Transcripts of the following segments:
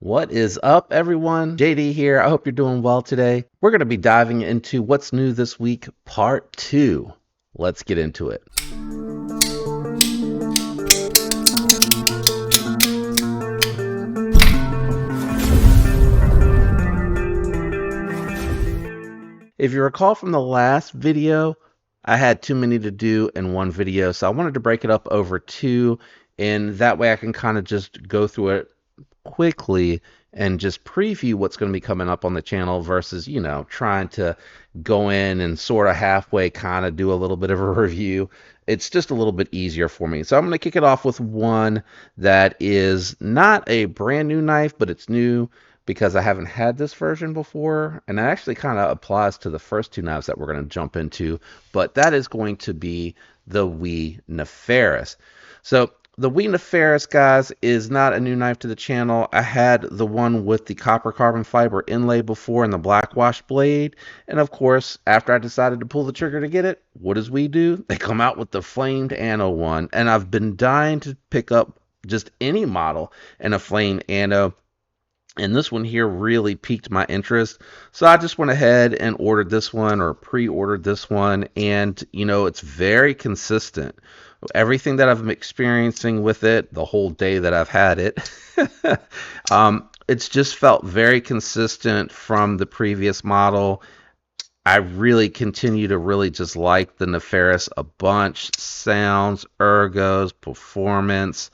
What is up, everyone? JD here. I hope you're doing well today. We're going to be diving into what's new this week, part 2. Let's get into it. If you recall from the last video, I had too many to do in one video, so I wanted to break it up over 2, and that way I can kind of just go through it quickly and just preview what's going to be coming up on the channel versus, trying to go in and sort of halfway kind of do a little bit of a review. It's just a little bit easier for me. So I'm going to kick it off with one that is not a brand new knife, but it's new because I haven't had this version before, and it actually kind of applies to the first 2 knives that we're going to jump into, but that is going to be the WE Nefis. So the WE Nefis, guys, is not a new knife to the channel. I had the one with the copper carbon fiber inlay before and the black wash blade, and of course, after I decided to pull the trigger to get it, what does WE do? They come out with the flamed anno one, and I've been dying to pick up just any model in a flamed anno. And this one here really piqued my interest. So I just went ahead and ordered this one, or pre-ordered this one. And, it's very consistent. Everything that I've been experiencing with it, the whole day that I've had it, it's just felt very consistent from the previous model. I really continue to really just like the Nefis a bunch. Sounds, ergos, performance.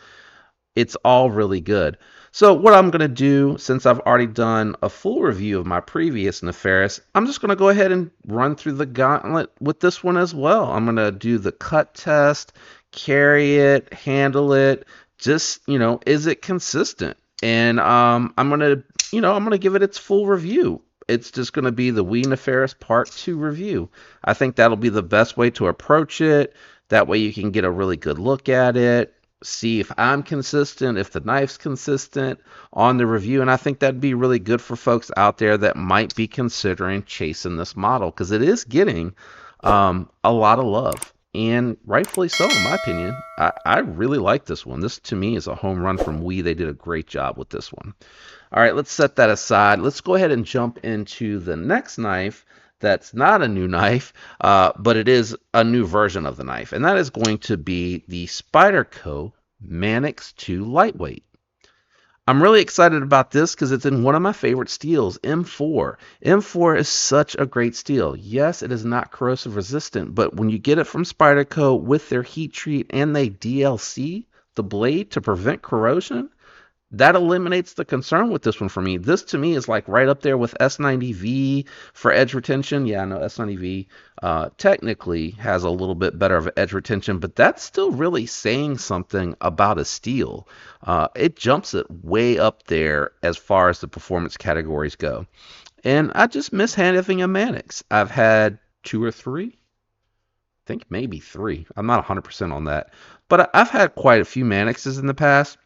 It's all really good. So what I'm going to do, since I've already done a full review of my previous Nefis, I'm just going to go ahead and run through the gauntlet with this one as well. I'm going to do the cut test, carry it, handle it, just, is it consistent? And I'm going to give it its full review. It's just going to be the WE Nefis part 2 review. I think that'll be the best way to approach it. That way you can get a really good look at it. See if I'm consistent, if the knife's consistent on the review, and I think that'd be really good for folks out there that might be considering chasing this model, because it is getting a lot of love, and rightfully so in my opinion. I really like this one. This to me is a home run from WE. They did a great job with this one. All right, let's set that aside. Let's go ahead and jump into the next knife. That's not a new knife, but it is a new version of the knife, and that is going to be the Spyderco Manix 2 Lightweight. I'm really excited about this because it's in one of my favorite steels, M4. M4 is such a great steel. Yes, it is not corrosive resistant, but when you get it from Spyderco with their heat treat and they DLC the blade to prevent corrosion, that eliminates the concern with this one for me. This to me is like right up there with S90V for edge retention. Yeah, I know S90V technically has a little bit better of edge retention, but that's still really saying something about a steel. It jumps it way up there as far as the performance categories go. And I just miss having a Manix. I've had 2 or 3. I think maybe 3. I'm not 100% on that. But I've had quite a few Manixes in the past.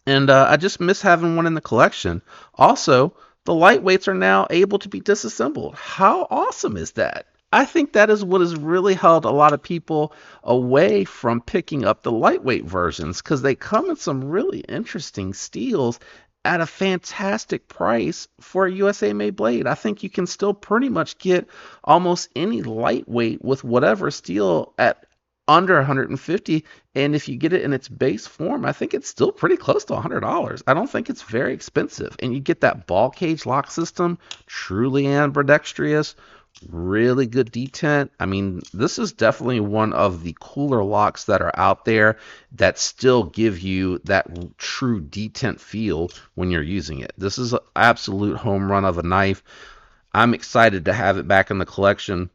And I just miss having one in the collection. Also, the lightweights are now able to be disassembled. How awesome is that? I think that is what has really held a lot of people away from picking up the lightweight versions, because they come in some really interesting steels at a fantastic price for a USA-made blade. I think you can still pretty much get almost any lightweight with whatever steel at under $150, and if you get it in its base form, I think it's still pretty close to $100. I don't think it's very expensive, and you get that ball cage lock system, truly ambidextrous, really good detent. I mean, this is definitely one of the cooler locks that are out there that still give you that true detent feel when you're using it. This is an absolute home run of a knife. I'm excited to have it back in the collection,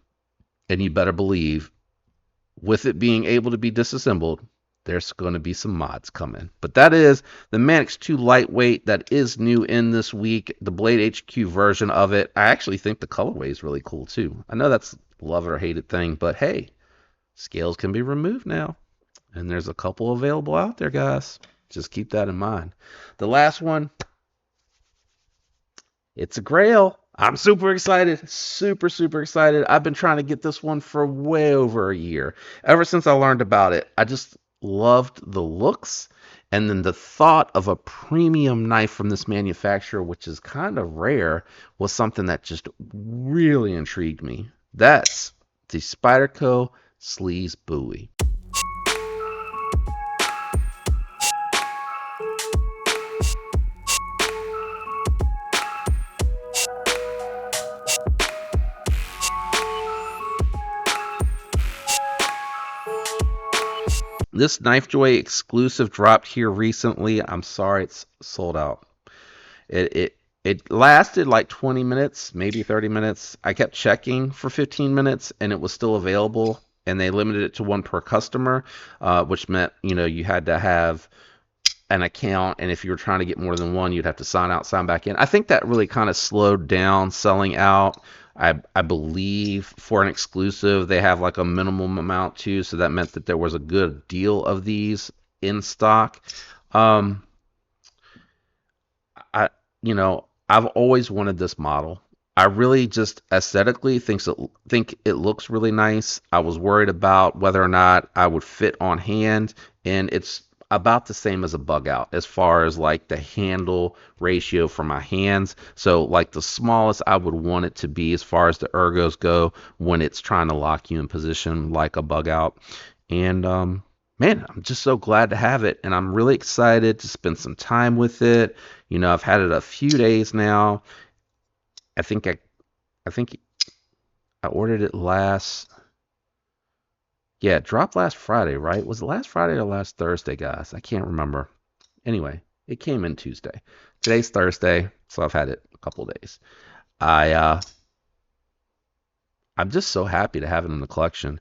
and you better believe, with it being able to be disassembled, there's going to be some mods coming. But that is the Manix 2 Lightweight that is new in this week, the Blade HQ version of it. I actually think the colorway is really cool too. I know that's love it or hate it thing, but hey, scales can be removed now. And there's a couple available out there, guys. Just keep that in mind. The last one, it's a Grail. I'm super excited, super excited. I've been trying to get this one for way over a year. Ever since I learned about it, I just loved the looks And then the thought of a premium knife from this manufacturer, which is kind of rare, was something that just really intrigued me. That's the Spyderco Sleaze Bowie. This Knife Joy exclusive dropped here recently. I'm sorry it's sold out. It lasted like 20 minutes, maybe 30 minutes. I kept checking for 15 minutes and it was still available, and they limited it to one per customer, which meant, you had to have an account, and if you were trying to get more than one, you'd have to sign out, sign back in. I think that really kind of slowed down selling out. I believe for an exclusive, they have like a minimum amount too, so that meant that there was a good deal of these in stock. I, I've always wanted this model. I really just aesthetically think it looks really nice. I was worried about whether or not I would fit on hand, and it's about the same as a bug out as far as like the handle ratio for my hands. So like the smallest I would want it to be as far as the ergos go when it's trying to lock you in position like a bug out. And man, I'm just so glad to have it, and I'm really excited to spend some time with it. I've had it a few days now. I think I ordered it it dropped last Friday, right? Was it last Friday or last Thursday, guys? I can't remember. Anyway, it came in Tuesday. Today's Thursday, so I've had it a couple days. I'm just so happy to have it in the collection.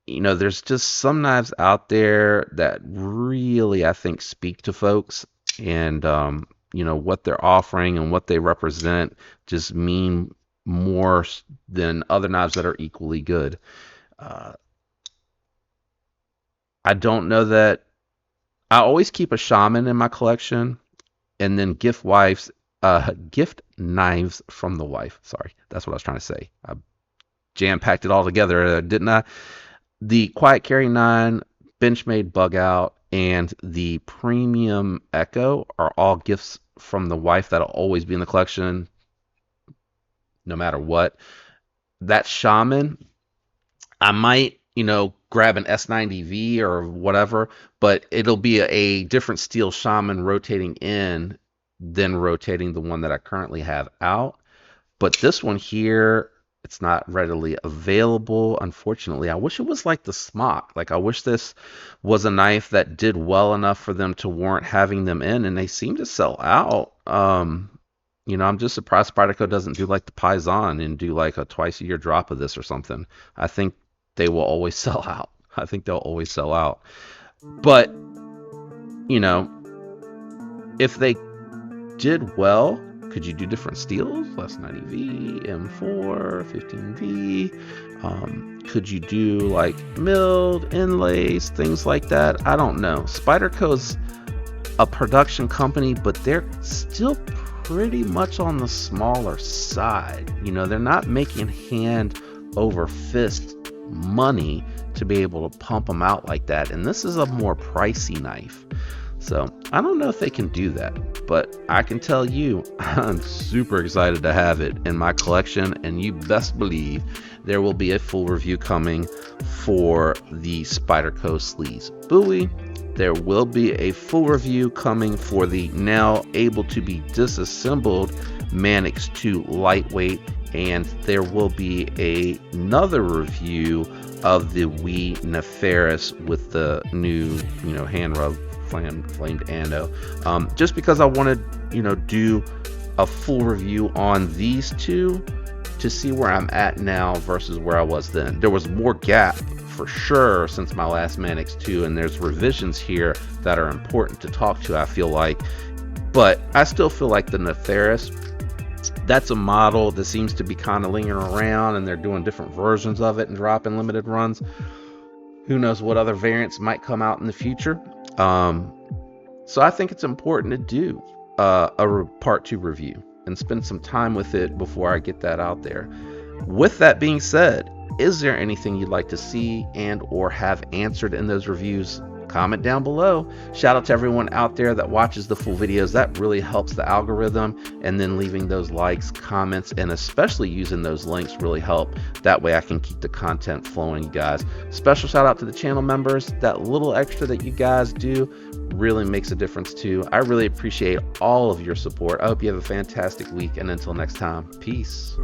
There's just some knives out there that really, I think, speak to folks, and what they're offering and what they represent just mean more than other knives that are equally good. I don't know that I always keep a shaman in my collection, and then gift knives from the wife. Sorry, that's what I was trying to say. I jam-packed it all together, didn't I? The Quiet Carry 9, Benchmade Bug Out, and the Premium Echo are all gifts from the wife that'll always be in the collection no matter what. That shaman, I might, grab an S90V or whatever, but it'll be a different steel shaman rotating in than rotating the one that I currently have out. But this one here, it's not readily available, unfortunately. I wish it was like the smock. Like, I wish this was a knife that did well enough for them to warrant having them in, and they seem to sell out. I'm just surprised Spyderco doesn't do like the Paisan and do like a twice a year drop of this or something. I think they will always sell out. I think they'll always sell out. But, if they did well, could you do different steels? Less 90V, M4, 15V. Could you do like milled, inlays, things like that? I don't know. Spyderco's a production company, but they're still pretty much on the smaller side. They're not making hand over fist money to be able to pump them out like that. And this is a more pricey knife. So I don't know if they can do that, but I can tell you I'm super excited to have it in my collection, and you best believe there will be a full review coming for the Spyderco Sleaze Bowie. There will be a full review coming for the now able to be disassembled Manix 2 lightweight, and there will be another review of the Wee Nefis with the new hand rub flamed ando, just because I wanted do a full review on these two to see where I'm at now versus where I was then. There was more gap for sure since my last Manix 2, and there's revisions here that are important to talk to, I feel like. But I still feel like the Nefis, that's a model that seems to be kind of lingering around, and they're doing different versions of it and dropping limited runs. Who knows what other variants might come out in the future. So I think it's important to do a part 2 review and spend some time with it before I get that out there. With that being said, is there anything you'd like to see and or have answered in those reviews? comment down below. Shout out to everyone out there that watches the full videos. That really helps the algorithm. And then leaving those likes, comments, and especially using those links really help. That way I can keep the content flowing, you guys. Special shout out to the channel members. That little extra that you guys do really makes a difference too. I really appreciate all of your support. I hope you have a fantastic week, and until next time, peace.